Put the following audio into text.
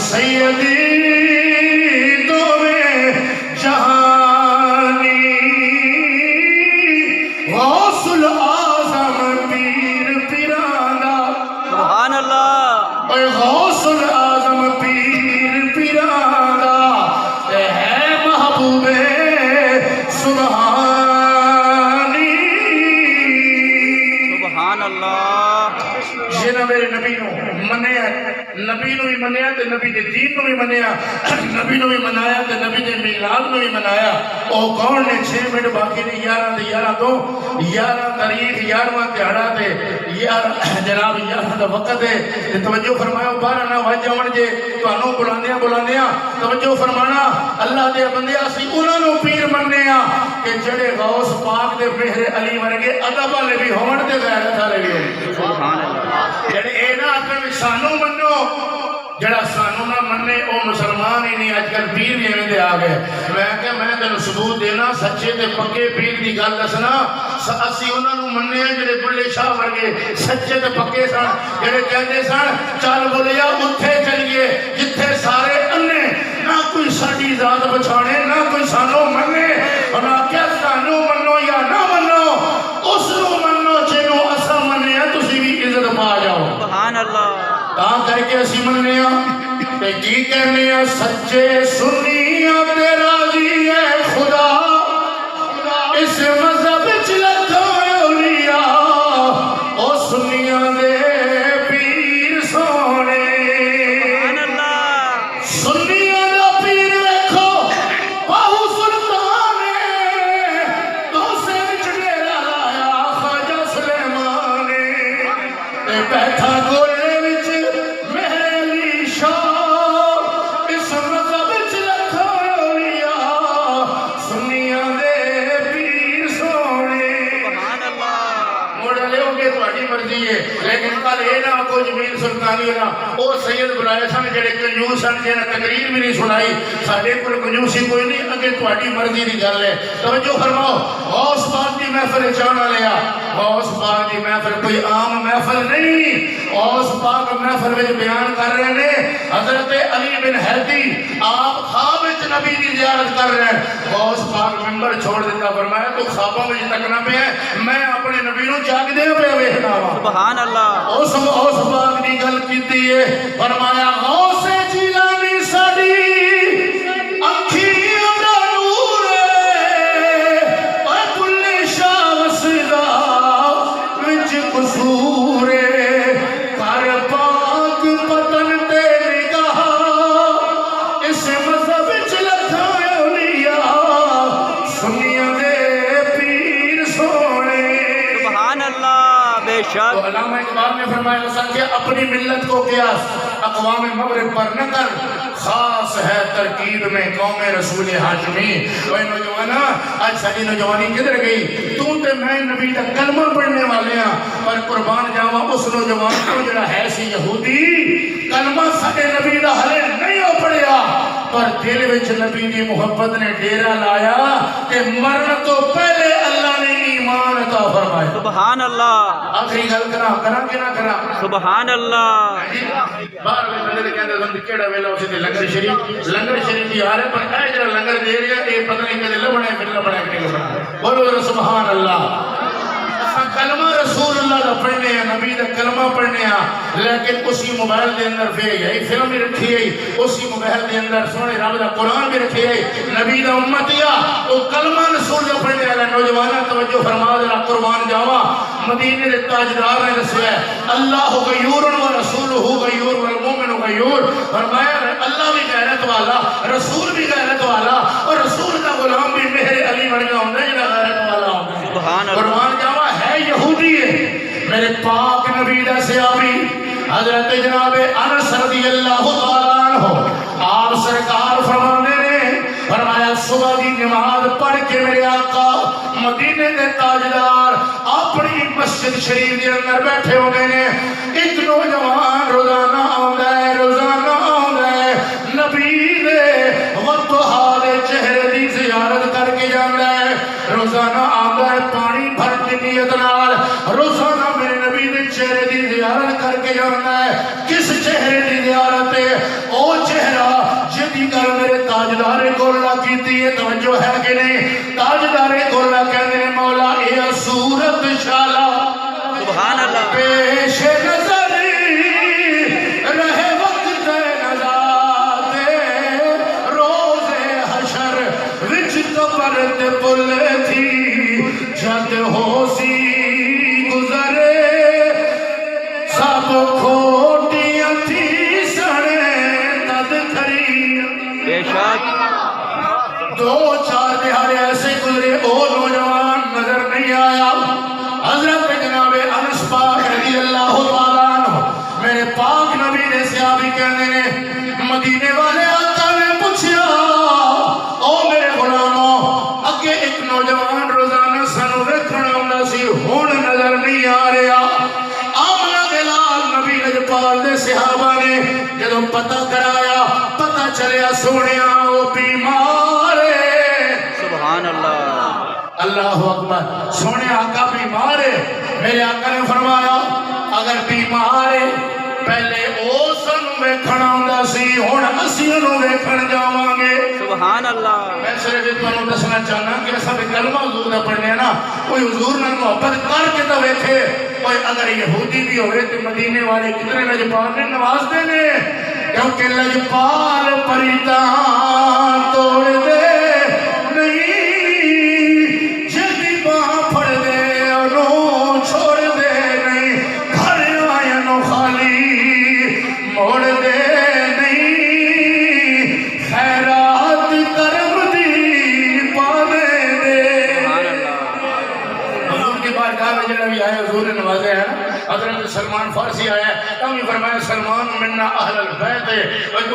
سیدی دوے جہانی غوث العظم پیر پیرانا سبحان اللہ اے غوث العظم پیر پیرانا اے ہے محبوب سبحانی سبحان اللہ جنہاں میرے نبی نو منیا نبی نو بھی منیا تے نبی دے دین نو بھی منیا نبی نو بھی منایا تے نبی دے میلاد نو بھی منایا او کون نے 6 منٹ باقی نے 11 تے 11 تو 11 تاریخ 11واں تہاڑا تے 11 جناب 11 دا وقت ہے تے توجہ فرمایا 12 نہ وج جاون جے تانوں بلاندیاں توجہ فرمانا اللہ دے بندے اسی انہاں نو پیر مننے آ کہ جڑے غوث پاک دے مہر علی ورگے ادب والے بھی ہون تے غیرت والے بھی ہون سبحان اللہ جڑے اے نہ آکھن سانو منو جڑا سانو نہ مننے او مسلمان ہی نہیں آج کل پیر بھی ایویں دے آ گئے میں کہ میں تینوں ثبوت دینا سچے تے پکے پیر دی گل دسنا اسی انہاں نوں مننے جڑے بلے شاہ ورگے سچے تے پکے سن جڑے کہندے سن چل بولیا اوتھے چلیے جتھے سارے انے نہ کوئی ساڈی ذات پچھانے نہ کوئی سانو مننے اور نہ کہ سانو منو یا نہ منو اس نوں منو جنوں اساں مننے آ تسی بھی عزت پا جاؤ سبحان اللہ تاں کر کے اسی مننے آ تے کی کہنے آ سچے سنی تے راضی ہے خدا اس مذہب وچ لکھاں اولیاء او سنیاں دے پیر سونے سبحان اللہ سنیاں دا پیر ویکھو باہو سلطان تو سے وچ ڈیرا لایا خواجہ سلیمان تے بیٹھا گولے وچ مہر علی شاہ اس مذہب وچ لکھاں اولیاء سنیاں دے پیر سونے سبحان اللہ موڑ لے ہوگے تہاڈی مرضی ہے لیکن کل اے نہ کو جمیل سلطانی ہونا او سید بلائے سن جڑے کنجوس سن جنہاں تقریر بھی نہیں سنائی ساڈے کول کنجوسی کوئی نہیں اگے تہاڈی مرضی دی گل ہے توجہ فرماؤ غوث پاک دی محفل چاہن والے آ غوث پاک دی محفل کوئی عام محفل نہیں غوث پاک محفل وچ بیان کر رہے ہیں حضرت علی بن حیدی آپ خواب وچ نبی دی زیارت کر رہے ہیں غوث پاک منبر چھوڑ دیتا فرمایا تو خوابوں وچ تکنا پیا میں اپنے نبی نو جاگدے پیا ویکھنا وا سبحان اللہ اس پاک دی گل کیتی ہے فرمایا غوث جیلانی ساڈی اکھیاں دا نور ہے اے بلے شاہ وسدا وچ قصور ہے کر پاک پتن تے نگاہ اس مذہب وچ لکھاں اولیاء سنیاں دے پیر سونے سبحان اللہ بے تو شک علامہ اقبال نے فرمایا کہ اپنی ملت کو قیاس اقوام مغرب پر نہ کر خاص ہے ترکیب میں قوم رسول ہاشمی وہ نوجوانا آج ساری نوجوانی کدھر گئی تو تے میں نبی دا کلمہ پڑھنے والے ہیں پر قربان جاوا اس نوجوان کو جڑا ہے سی یہودی کلمہ سارے نبی دا ہلے نہیں ہو پڑیا پر دل وچ نبی دی محبت نے ڈیرا لایا کہ مرن تو پہلے اللہ نے ایمان عطا فرمایا سبحان اللہ آخری گل کرا کہ نہ کرا سبحان اللہ باہر میں بندے کہندے سن کیڑا ویلا اسی تے لنگر شریف دی آ رہے پر اے جڑا لنگر دے رہا اے پتہ نہیں کدے لبنا پھر لبنا کہ نہیں لبنا بولو ذرا سبحان اللہ کلمہ رسول اللہ دا پڑھنے ہیں نبی دا کلمہ پڑھنے ہیں لیکن اسی موبائل دے اندر پھر یہی فلم بھی رکھی ہے اسی موبائل دے اندر سونے رب دا قرآن بھی رکھی ہے نبی دا امتیا وہ کلمہ رسول دا پڑھنے والا نوجوانہ توجہ فرما ذرا قربان جاوا مدینے دے تاجدار نے دسیا ہے اللہ غیور و رسول غیور والمومن غیور فرمایا اللہ بھی غیرت والا رسول بھی غیرت والا اور رسول دا غلام بھی مہر علی ورگا ہوندا جڑا غیرت والا ہوندا سبحان اللہ قربان جاوا ہے یہودی ہے میرے پاک نبی دا صحابی حضرت جناب انس رضی اللہ تعالیٰ عنہ آپ سرکار فرمانے نے فرمایا صبح کی نماز پڑھ کے میرے آقا مدینے دے تاجدار اپنی مسجد شریف کے اندر بیٹھے ہوئے نے ایک نوجوان روزانہ آندا ہے نبی دے وضحا دے چہرے دی زیارت کر کے جاندا ہے روزانہ آندا ہے پانی بھر کے نیت نال روزانہ میرے نبی دے چہرے دی زیارت کر کے جاندا ہے کس چہرے کی زیارت ہے؟ او چہرہ جدی گل میرے تاجدار گولڑا کیتی ہے، توجہ ہے کہ نہیں؟ تاجدار گولڑا کہتے ہیں مولا اے صورت شالا سبحان اللہ پیش نظر رہے وقت نزاد روز حشر وچ قبر تے پل تھی جد ہو سی گزرے سب کھوٹیاں تھی سڑے تد کھری بے شک دو چار دہاڑے ایسے گزرے او نوجوان نظر نہیں آیا حضرت جناب انس پاک رضی اللہ تعالیٰ عنہ میرے پاک نبی نے صحابی کہنے نے مدینے والے آقا نے پوچھا او میرے غلاموں اگے ایک نوجوان روزانہ سانو ویکھن آوندا سی ہن نظر نہیں آ رہا آمنا بلال نبی لجپال دے صحابہ نے جدوں پتہ کرایا پتہ چلیا سونیا او بیمار ہے سبحان اللہ اللہ اکبر سونے آقا بیمار ہے میرے آقا نے فرمایا اگر بیمار ہے پہلے او سن ویکھن آوندا سی ہن اسی نوں ویکھن جاواں گے سبحان اللہ میں صرف تمہیں دسنا چاہنا کہ ایسا بھی کلمہ حضور نے پڑھنے ہیں نا کوئی حضور نے محبت کر کے تو ویکھے کوئی اگر یہودی بھی ہوئے تو مدینے والے کتنے لجپال نے نواز دینے کیونکہ لجپال پریتاں توڑ دے حضور نے نوازے ہیں حضرت سلمان فارسی آیا ہے تم فرمایا سلمان منا اہل البیت